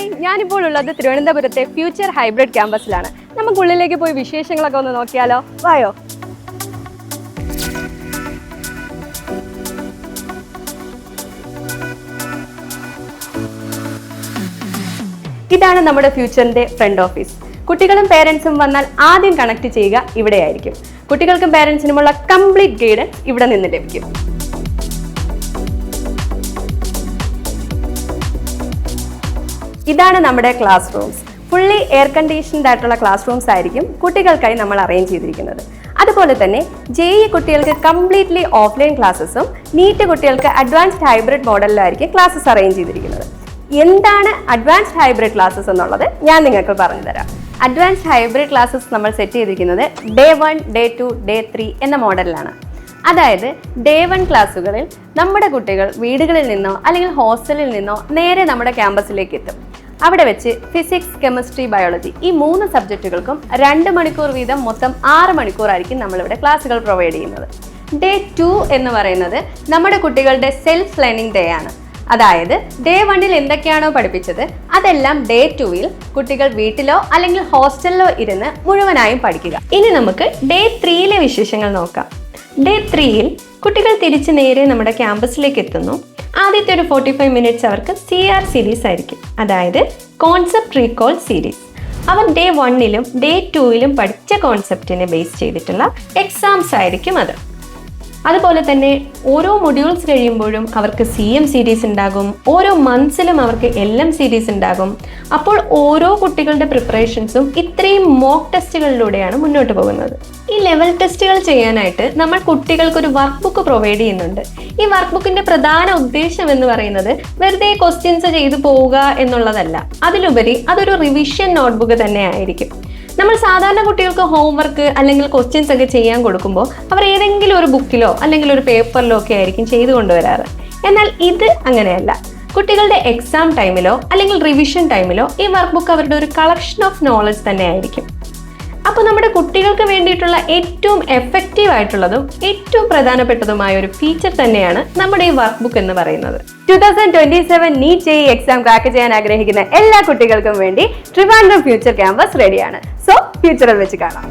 Hi, ഞാനിപ്പോൾ ഉള്ളത് തിരുവനന്തപുരത്തെ ഫ്യൂച്ചർ ഹൈബ്രിഡ് ക്യാമ്പസിലാണ്. നമുക്കുള്ളിലേക്ക് പോയി വിശേഷങ്ങളൊക്കെ ഒന്ന് നോക്കിയാലോ? വായോ. ഇതാണ് നമ്മുടെ ഫ്യൂച്ചറിന്റെ ഫ്രണ്ട് ഓഫീസ്. കുട്ടികളും പേരൻസും വന്നാൽ ആദ്യം കണക്ട് ചെയ്യുക ഇവിടെയായിരിക്കും. കുട്ടികൾക്കും പേരൻസിനുമുള്ള കംപ്ലീറ്റ് ഗൈഡൻസ് ഇവിടെ നിന്ന് ലഭിക്കും. ഇതാണ് നമ്മുടെ class rooms. Fully air conditioned ആയിട്ടുള്ള ക്ലാസ് റൂംസ് ആയിരിക്കും കുട്ടികൾക്കായി നമ്മൾ അറേഞ്ച് ചെയ്തിരിക്കുന്നത്. അതുപോലെ തന്നെ JEE കുട്ടികൾക്ക് കംപ്ലീറ്റ്ലി ഓഫ്ലൈൻ ക്ലാസ്സസും നീറ്റ് കുട്ടികൾക്ക് അഡ്വാൻസ്ഡ് ഹൈബ്രിഡ് മോഡലിലായിരിക്കും ക്ലാസ്സസ് അറേഞ്ച് ചെയ്തിരിക്കുന്നത്. എന്താണ് അഡ്വാൻസ്ഡ് ഹൈബ്രിഡ് ക്ലാസ്സസ് എന്നുള്ളത് ഞാൻ നിങ്ങൾക്ക് പറഞ്ഞു തരാം. അഡ്വാൻസ്ഡ് ഹൈബ്രിഡ് ക്ലാസ്സസ് നമ്മൾ സെറ്റ് ചെയ്തിരിക്കുന്നത് Day 1, Day 2, Day 3 എന്ന മോഡലിലാണ്. അതായത് Day 1 ക്ലാസ്സുകളിൽ നമ്മുടെ കുട്ടികൾ വീടുകളിൽ നിന്നോ അല്ലെങ്കിൽ ഹോസ്റ്റലിൽ നിന്നോ നേരെ നമ്മുടെ ക്യാമ്പസിലേക്ക് എത്തും. അവിടെ വെച്ച് ഫിസിക്സ്, കെമിസ്ട്രി, ബയോളജി ഈ 3 സബ്ജക്റ്റുകൾക്കും 2 മണിക്കൂർ വീതം മൊത്തം 6 മണിക്കൂറായിരിക്കും നമ്മളിവിടെ ക്ലാസ്സുകൾ പ്രൊവൈഡ് ചെയ്യുന്നത്. Day 2 എന്ന് പറയുന്നത് നമ്മുടെ കുട്ടികളുടെ സെൽഫ് ലേണിംഗ് ഡേ ആണ്. അതായത് Day 1 എന്തൊക്കെയാണോ പഠിപ്പിച്ചത് അതെല്ലാം Day 2 കുട്ടികൾ വീട്ടിലോ അല്ലെങ്കിൽ ഹോസ്റ്റലിലോ ഇരുന്ന് മുഴുവനായും പഠിക്കുക. ഇനി നമുക്ക് Day 3 വിശേഷങ്ങൾ നോക്കാം. Day 3 കുട്ടികൾ തിരിച്ച് നേരെ നമ്മുടെ ക്യാമ്പസിലേക്ക് എത്തുന്നു. ആദ്യത്തെ ഒരു 45 മിനിറ്റ്സ് അവർക്ക് CR സീരീസ് ആയിരിക്കും, അതായത് കോൺസെപ്റ്റ് റീകോൾ സീരീസ്. അവർ Day 1 Day 2 പഠിച്ച കോൺസെപ്റ്റിനെ ബേസ് ചെയ്തിട്ടുള്ള എക്സാംസ് ആയിരിക്കും അത്. അതുപോലെ തന്നെ ഓരോ മൊഡ്യൂൾസ് കഴിയുമ്പോഴും അവർക്ക് CM സീരീസ് ഉണ്ടാകും. ഓരോ മന്ത്സിലും അവർക്ക് LM സീരീസ് ഉണ്ടാകും. അപ്പോൾ ഓരോ കുട്ടികളുടെ പ്രിപ്പറേഷൻസും ഇത്രയും മോക്ക് ടെസ്റ്റുകളിലൂടെയാണ് മുന്നോട്ട് പോകുന്നത്. ഈ ലെവൽ ടെസ്റ്റുകൾ ചെയ്യാനായിട്ട് നമ്മൾ കുട്ടികൾക്കൊരു വർക്ക് ബുക്ക് പ്രൊവൈഡ് ചെയ്യുന്നുണ്ട്. ഈ വർക്ക് ബുക്കിന്റെ പ്രധാന ഉദ്ദേശം എന്ന് പറയുന്നത് വെറുതെ ക്വസ്റ്റ്യൻസ് ചെയ്തു പോവുക എന്നുള്ളതല്ല. അതിലുപരി അതൊരു റിവിഷൻ നോട്ട്ബുക്ക് തന്നെ ആയിരിക്കും. നമ്മൾ സാധാരണ കുട്ടികൾക്ക് ഹോംവർക്ക് അല്ലെങ്കിൽ ക്വസ്റ്റ്യൻസ് ഒക്കെ ചെയ്യാൻ കൊടുക്കുമ്പോൾ അവർ ഏതെങ്കിലും ഒരു ബുക്കിലോ അല്ലെങ്കിൽ ഒരു പേപ്പറിലോ ഒക്കെ ആയിരിക്കും ചെയ്തു കൊണ്ടുവരാറ്. എന്നാൽ ഇത് അങ്ങനെയല്ല. കുട്ടികളുടെ എക്സാം ടൈമിലോ അല്ലെങ്കിൽ റിവിഷൻ ടൈമിലോ ഈ വർക്ക് ബുക്ക് അവരുടെ ഒരു കളക്ഷൻ ഓഫ് നോളജ് തന്നെ ആയിരിക്കും. അപ്പോൾ നമ്മുടെ കുട്ടികൾക്ക് വേണ്ടിയിട്ടുള്ള ഏറ്റവും എഫക്റ്റീവ് ആയിട്ടുള്ളതും ഏറ്റവും പ്രധാനപ്പെട്ടതുമായ ഒരു ഫീച്ചർ തന്നെയാണ് നമ്മുടെ ഈ വർക്ക് ബുക്ക് എന്ന് പറയുന്നത്. 2027 നീറ്റ് JEE എക്സാം ക്രാക്ക് ചെയ്യാൻ ആഗ്രഹിക്കുന്ന എല്ലാ കുട്ടികൾക്കും വേണ്ടി ട്രിവാൻഡ്രം ഫ്യൂച്ചർ ക്യാമ്പസ് റെഡിയാണ്. സോ ഫ്യൂച്ചറിൽ വെച്ച് കാണാം.